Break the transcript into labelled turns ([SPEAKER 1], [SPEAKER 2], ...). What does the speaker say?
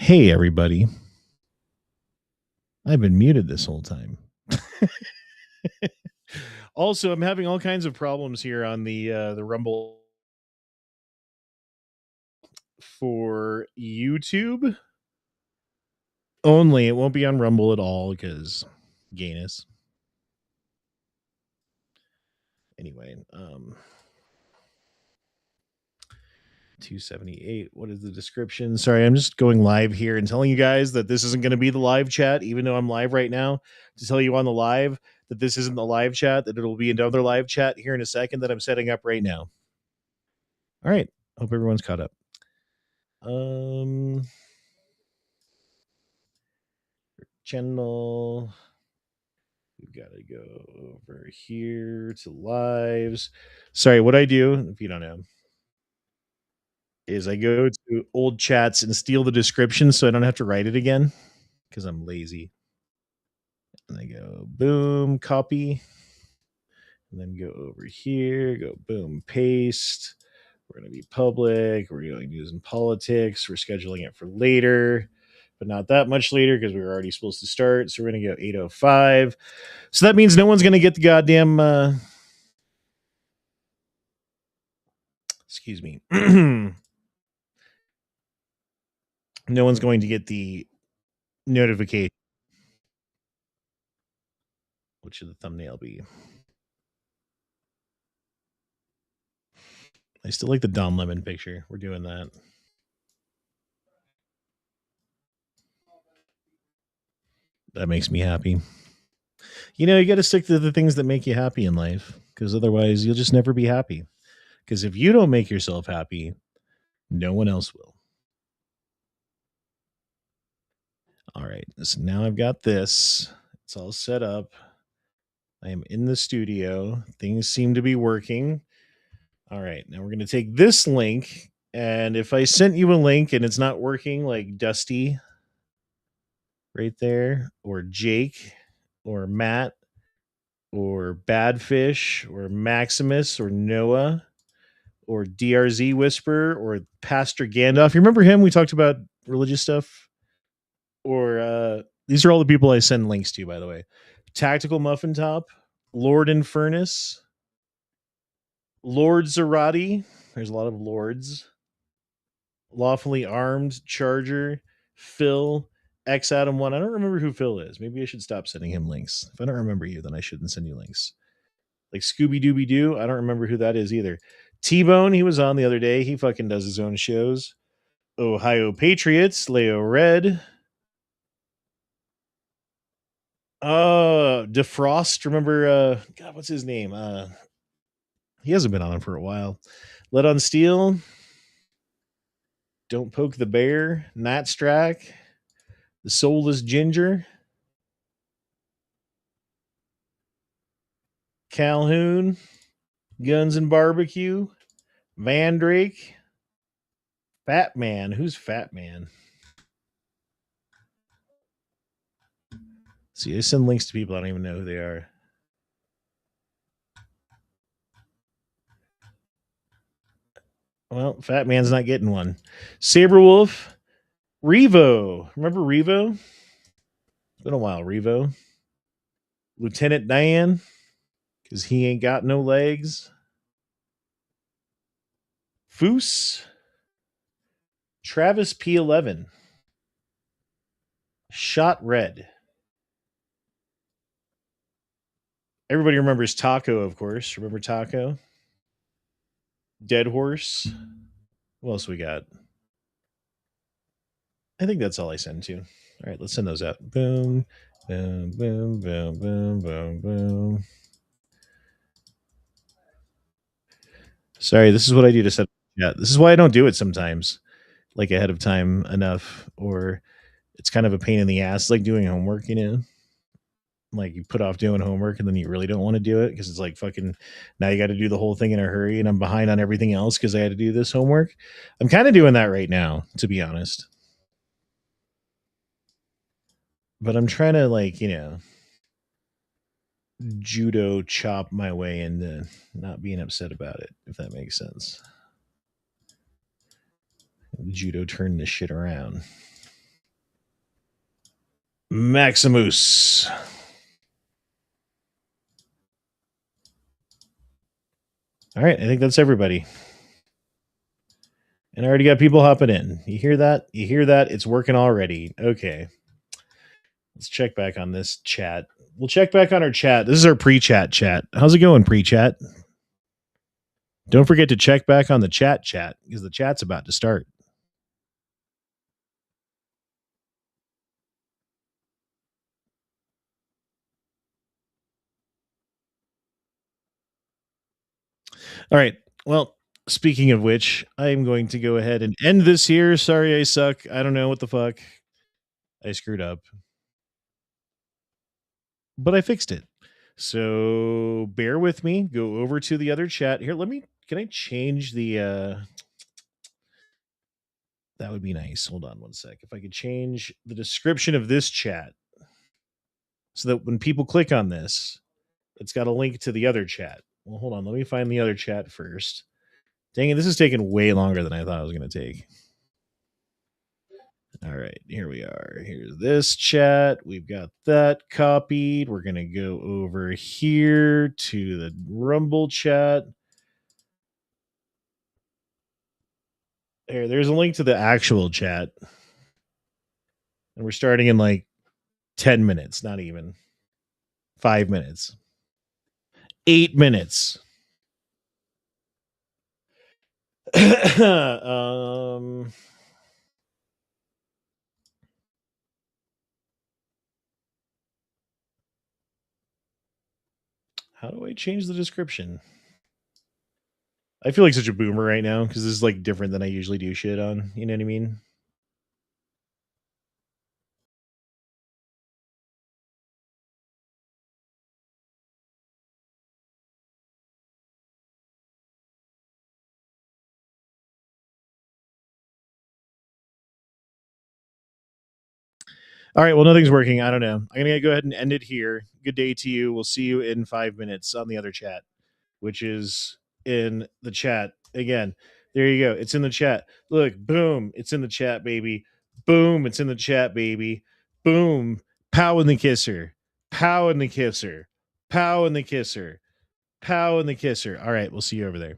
[SPEAKER 1] Hey, everybody. I've been muted this whole time. Also, I'm having all kinds of problems here on the Rumble for YouTube only. It won't be on Rumble at all because gayness. Anyway, 278. What is the description? Sorry, I'm just going live here and telling you guys that this isn't going to be the live chat, even though I'm live right now. To tell you on the live that this isn't the live chat, that it'll be another live chat here in a second that I'm setting up right now. All right. Hope everyone's caught up. Channel. We've got to go over here to lives. Sorry, what I do, if you don't know, is I go to old chats and steal the description so I don't have to write it again because I'm lazy. And I go boom, copy, and then go over here, go boom, paste. We're going to be public. We're going to use in politics. We're scheduling it for later, but not that much later because we were already supposed to start. So we're going to go 8:05. So that means no one's going to get the goddamn. Excuse me. No one's going to get the notification. What should the thumbnail be? I still like the Don Lemon picture. We're doing that. That makes me happy. You know, you got to stick to the things that make you happy in life because otherwise you'll just never be happy. Because if you don't make yourself happy, no one else will. All right. So now I've got this. It's all set up. I am in the studio. Things seem to be working. All right. Now we're going to take this link. And if I sent you a link and it's not working, like Dusty right there, or Jake, or Matt, or Badfish, or Maximus, or Noah, or DRZ Whisper, or Pastor Gandalf. You remember him? We talked about religious stuff. Or these are all the people I send links to, by the way. Tactical Muffin Top, Lord in Furnace, Lord Zarati. There's a lot of lords. Lawfully Armed, Charger, Phil, X Adam 1. I don't remember who Phil is. Maybe I should stop sending him links. If I don't remember you, then I shouldn't send you links. Like Scooby Dooby Doo. I don't remember who that is either. T-Bone, he was on the other day. He fucking does his own shows. Ohio Patriots, Leo Red. Defrost. Remember God, what's his name? He hasn't been on for a while. Let on Steel. Don't Poke the Bear. Nightstrack. The Soulless Ginger. Calhoun. Guns and Barbecue. Van Drake. Fat Man. Who's Fat Man? See, I send links to people I don't even know who they are. Well, Fat Man's not getting one. Saberwolf. Revo. Remember Revo? It's been a while, Revo. Lieutenant Dan, because he ain't got no legs. Foose. Travis P11. Shot Red. Everybody remembers Taco, of course. Remember Taco? Dead Horse. What else we got? I think that's all I send to. All right, let's send those out. Boom, boom, boom, boom, boom, boom, boom. Sorry, this is what I do to set. Yeah, this is why I don't do it sometimes, like ahead of time enough, or it's kind of a pain in the ass, like doing homework. You know, like you put off doing homework and then you really don't want to do it because it's like fucking now you got to do the whole thing in a hurry, and I'm behind on everything else because I had to do this homework. I'm kind of doing that right now, to be honest. But I'm trying to judo chop my way into not being upset about it, if that makes sense. Judo turn this shit around. Maximus. All right, I think that's everybody. And I already got people hopping in. You hear that? You hear that? It's working already. Okay. Let's check back on this chat. We'll check back on our chat. This is our pre-chat chat. How's it going, pre-chat? Don't forget to check back on the chat because the chat's about to start. All right. Well, speaking of which, I'm going to go ahead and end this here. Sorry I suck. I don't know what the fuck. I screwed up. But I fixed it. So bear with me. Go over to the other chat. Here, can I change the that would be nice. Hold on one sec. If I could change the description of this chat so that when people click on this, it's got a link to the other chat. Well, hold on. Let me find the other chat first. Dang it, this is taking way longer than I thought it was going to take. All right, here we are. Here's this chat. We've got that copied. We're going to go over here to the Rumble chat. There's a link to the actual chat. And we're starting in like 10 minutes, not even 5 minutes. 8 minutes. How do I change the description? I feel like such a boomer right now because this is like different than I usually do shit on. You know what I mean? All right. Well, nothing's working. I don't know. I'm going to go ahead and end it here. Good day to you. We'll see you in 5 minutes on the other chat, which is in the chat. Again, there you go. It's in the chat. Look, boom. It's in the chat, baby. Boom. It's in the chat, baby. Boom. Pow in the kisser. Pow in the kisser. Pow in the kisser. Pow in the kisser. All right. We'll see you over there.